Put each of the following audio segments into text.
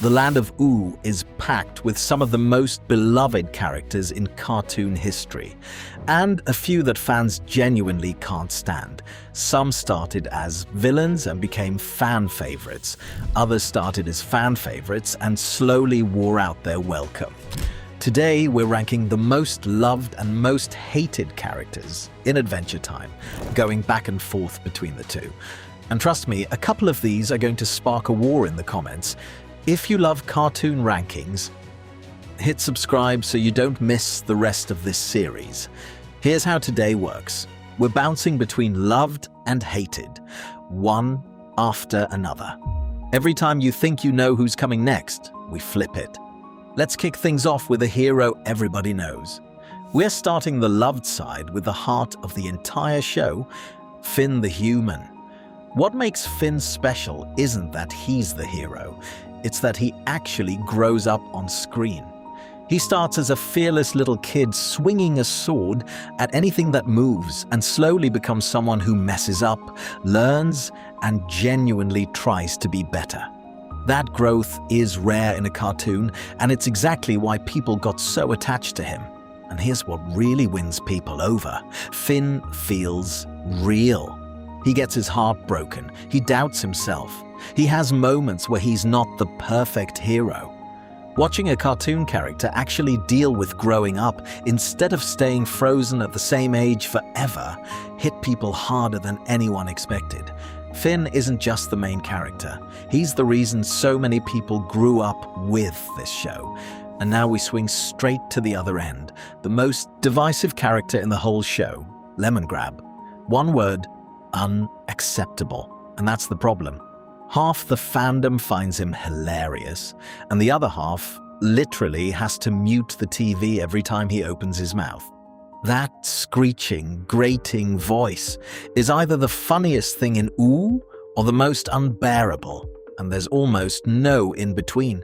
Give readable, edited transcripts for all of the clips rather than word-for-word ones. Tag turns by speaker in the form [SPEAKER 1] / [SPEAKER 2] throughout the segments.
[SPEAKER 1] The land of Ooh is packed with some of the most beloved characters in cartoon history, and a few that fans genuinely can't stand. Some started as villains and became fan favorites. Others started as fan favorites and slowly wore out their welcome. Today, we're ranking the most loved and most hated characters in Adventure Time, going back and forth between the two. And trust me, a couple of these are going to spark a war in the comments. If you love cartoon rankings, hit subscribe so you don't miss the rest of this series. Here's how today works. We're bouncing between loved and hated, one after another. Every time you think you know who's coming next, we flip it. Let's kick things off with a hero everybody knows. We're starting the loved side with the heart of the entire show, Finn the human. What makes Finn special isn't that he's the hero, it's that he actually grows up on screen. He starts as a fearless little kid swinging a sword at anything that moves and slowly becomes someone who messes up, learns, and genuinely tries to be better. That growth is rare in a cartoon, and it's exactly why people got so attached to him. And here's what really wins people over. Finn feels real. He gets his heart broken. He doubts himself. He has moments where he's not the perfect hero. Watching a cartoon character actually deal with growing up instead of staying frozen at the same age forever hit people harder than anyone expected. Finn isn't just the main character. He's the reason so many people grew up with this show. And now we swing straight to the other end. The most divisive character in the whole show, Lemongrab. One word, unacceptable. And that's the problem. Half the fandom finds him hilarious, and the other half literally has to mute the TV every time he opens his mouth. That screeching, grating voice is either the funniest thing in Ooh or the most unbearable, and there's almost no in-between.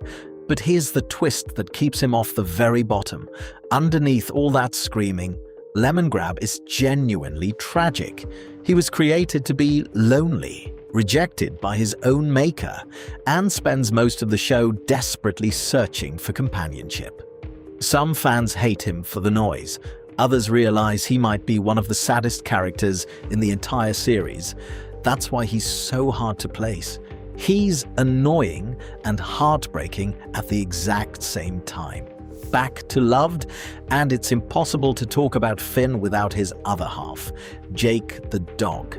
[SPEAKER 1] But here's the twist that keeps him off the very bottom. Underneath all that screaming, Lemongrab is genuinely tragic. He was created to be lonely, rejected by his own maker, and spends most of the show desperately searching for companionship. Some fans hate him for the noise. Others realize he might be one of the saddest characters in the entire series. That's why he's so hard to place. He's annoying and heartbreaking at the exact same time. Back to loved, and it's impossible to talk about Finn without his other half, Jake the dog.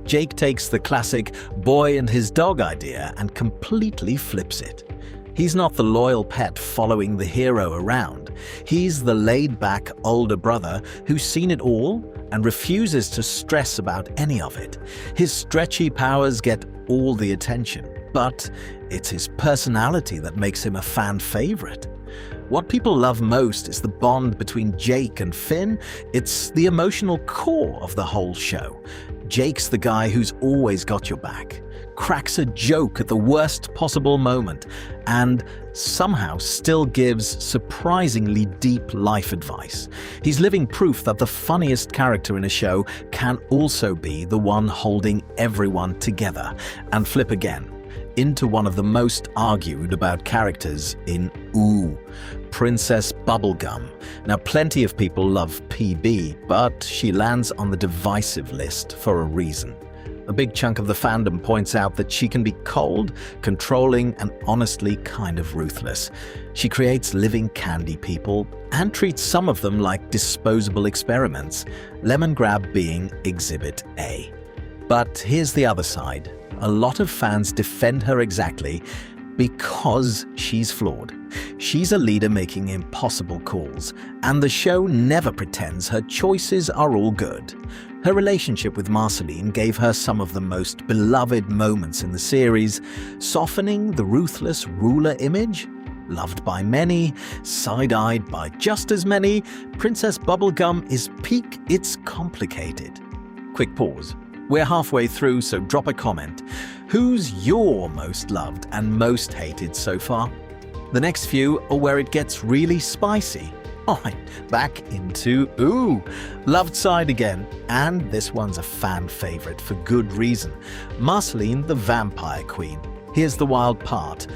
[SPEAKER 1] Jake takes the classic boy and his dog idea and completely flips it. He's not the loyal pet following the hero around. He's the laid-back older brother who's seen it all and refuses to stress about any of it. His stretchy powers get all the attention, but it's his personality that makes him a fan favorite. What people love most is the bond between Jake and Finn. It's the emotional core of the whole show. Jake's the guy who's always got your back, cracks a joke at the worst possible moment, and somehow still gives surprisingly deep life advice. He's living proof that the funniest character in a show can also be the one holding everyone together. And flip again into one of the most argued about characters in Ooh, Princess Bubblegum. Now, plenty of people love PB, but she lands on the divisive list for a reason. A big chunk of the fandom points out that she can be cold, controlling, and honestly kind of ruthless. She creates living candy people and treats some of them like disposable experiments, Lemongrab being Exhibit A. But here's the other side. A lot of fans defend her exactly because she's flawed. She's a leader making impossible calls, and the show never pretends her choices are all good. Her relationship with Marceline gave her some of the most beloved moments in the series, softening the ruthless ruler image. Loved by many, side-eyed by just as many, Princess Bubblegum is peak, it's complicated. Quick pause. We're halfway through, so drop a comment. Who's your most loved and most hated so far? The next few are where it gets really spicy. Alright, back into Ooh, loved side again, and this one's a fan favorite for good reason. Marceline, the vampire queen. Here's the wild part.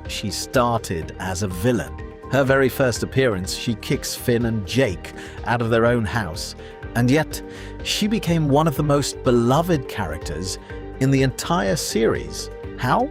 [SPEAKER 1] She started as a villain. Her very first appearance, she kicks Finn and Jake out of their own house, and yet she became one of the most beloved characters in the entire series. How?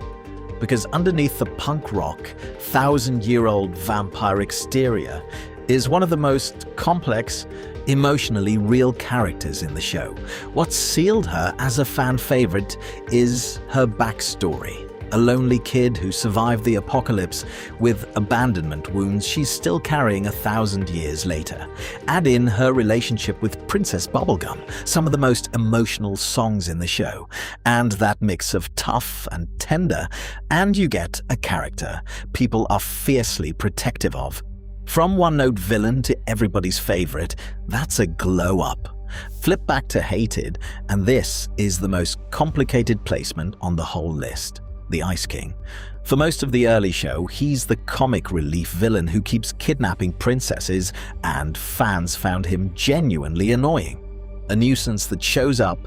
[SPEAKER 1] Because underneath the punk rock, thousand-year-old vampire exterior is one of the most complex, emotionally real characters in the show. What sealed her as a fan favorite is her backstory. A lonely kid who survived the apocalypse with abandonment wounds she's still carrying 1,000 years later. Add in her relationship with Princess Bubblegum, some of the most emotional songs in the show, and that mix of tough and tender, and you get a character people are fiercely protective of. From one-note villain to everybody's favorite, that's a glow up. Flip back to hated, and this is the most complicated placement on the whole list. The Ice King. For most of the early show, he's the comic relief villain who keeps kidnapping princesses, and fans found him genuinely annoying. A nuisance that shows up,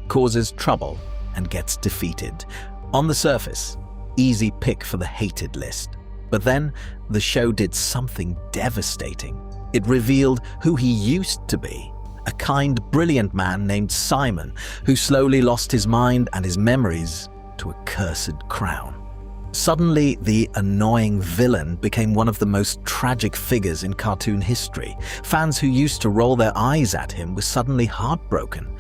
[SPEAKER 1] causes trouble, and gets defeated. On the surface, easy pick for the hated list. But then, the show did something devastating. It revealed who he used to be. A kind, brilliant man named Simon, who slowly lost his mind and his memories to a cursed crown. Suddenly, the annoying villain became one of the most tragic figures in cartoon history. Fans who used to roll their eyes at him were suddenly heartbroken.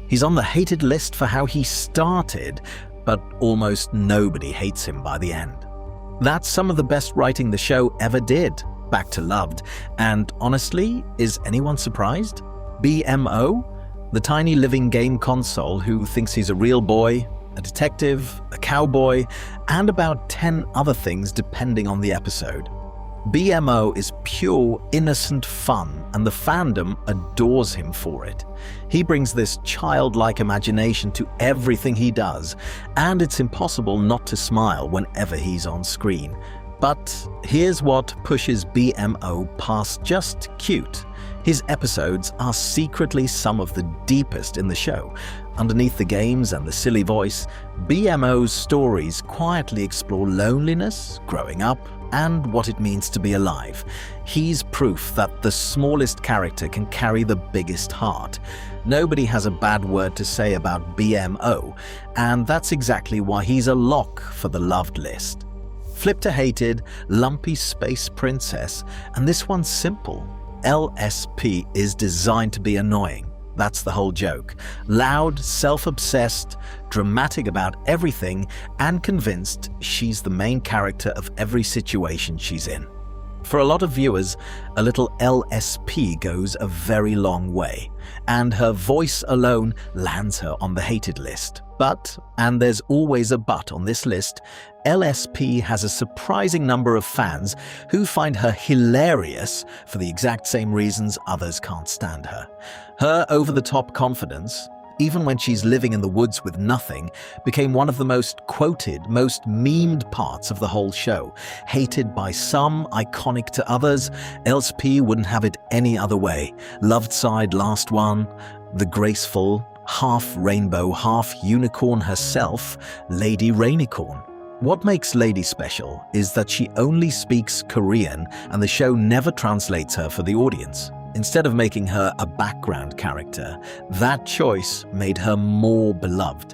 [SPEAKER 1] He's on the hated list for how he started, but almost nobody hates him by the end. That's some of the best writing the show ever did, back to loved. And honestly, is anyone surprised? BMO? The tiny living game console who thinks he's a real boy, a detective, a cowboy, and about 10 other things depending on the episode. BMO is pure, innocent fun, and the fandom adores him for it. He brings this childlike imagination to everything he does, and it's impossible not to smile whenever he's on screen. But here's what pushes BMO past just cute. His episodes are secretly some of the deepest in the show. Underneath the games and the silly voice, BMO's stories quietly explore loneliness, growing up, and what it means to be alive. He's proof that the smallest character can carry the biggest heart. Nobody has a bad word to say about BMO, and that's exactly why he's a lock for the loved list. Flip to hated, Lumpy Space Princess, and this one's simple. LSP is designed to be annoying. That's the whole joke. Loud, self-obsessed, dramatic about everything, and convinced she's the main character of every situation she's in. For a lot of viewers, a little LSP goes a very long way, and her voice alone lands her on the hated list. But, and there's always a but on this list, LSP has a surprising number of fans who find her hilarious for the exact same reasons others can't stand her. Her over-the-top confidence, even when she's living in the woods with nothing, became one of the most quoted, most memed parts of the whole show. Hated by some, iconic to others, LSP wouldn't have it any other way. Loved side last one, the graceful, half-rainbow, half-unicorn herself, Lady Rainicorn. What makes Lady special is that she only speaks Korean and the show never translates her for the audience. Instead of making her a background character, that choice made her more beloved.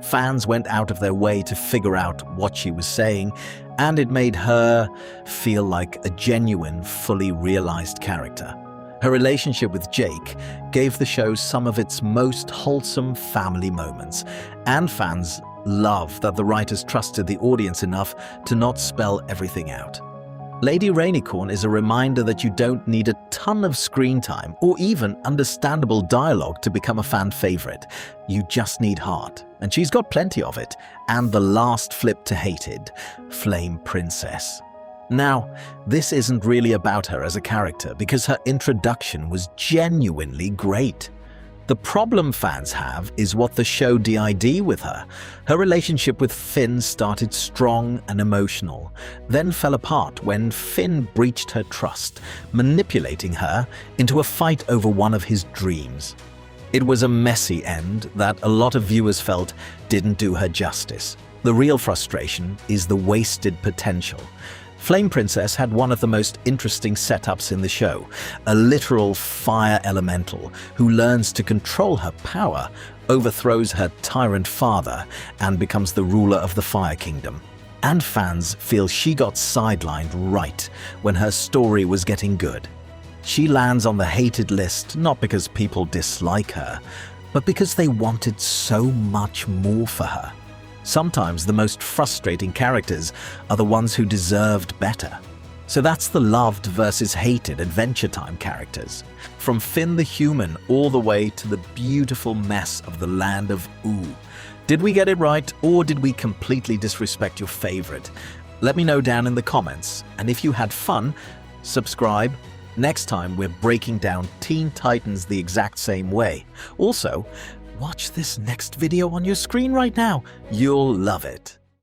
[SPEAKER 1] Fans went out of their way to figure out what she was saying, and it made her feel like a genuine, fully realized character. Her relationship with Jake gave the show some of its most wholesome family moments, and fans love that the writers trusted the audience enough to not spell everything out. Lady Rainicorn is a reminder that you don't need a ton of screen time or even understandable dialogue to become a fan favorite. You just need heart, and she's got plenty of it. And the last flip to hated, Flame Princess. Now, this isn't really about her as a character because her introduction was genuinely great. The problem fans have is what the show did with her. Her relationship with Finn started strong and emotional, then fell apart when Finn breached her trust, manipulating her into a fight over one of his dreams. It was a messy end that a lot of viewers felt didn't do her justice. The real frustration is the wasted potential. Flame Princess had one of the most interesting setups in the show, a literal fire elemental who learns to control her power, overthrows her tyrant father, and becomes the ruler of the Fire Kingdom. And fans feel she got sidelined right when her story was getting good. She lands on the hated list not because people dislike her, but because they wanted so much more for her. Sometimes the most frustrating characters are the ones who deserved better. So that's the loved versus hated Adventure Time characters. From Finn the human all the way to the beautiful mess of the land of Ooh. Did we get it right, or did we completely disrespect your favorite? Let me know down in the comments. And if you had fun, subscribe. Next time we're breaking down Teen Titans the exact same way. Also, watch this next video on your screen right now. You'll love it.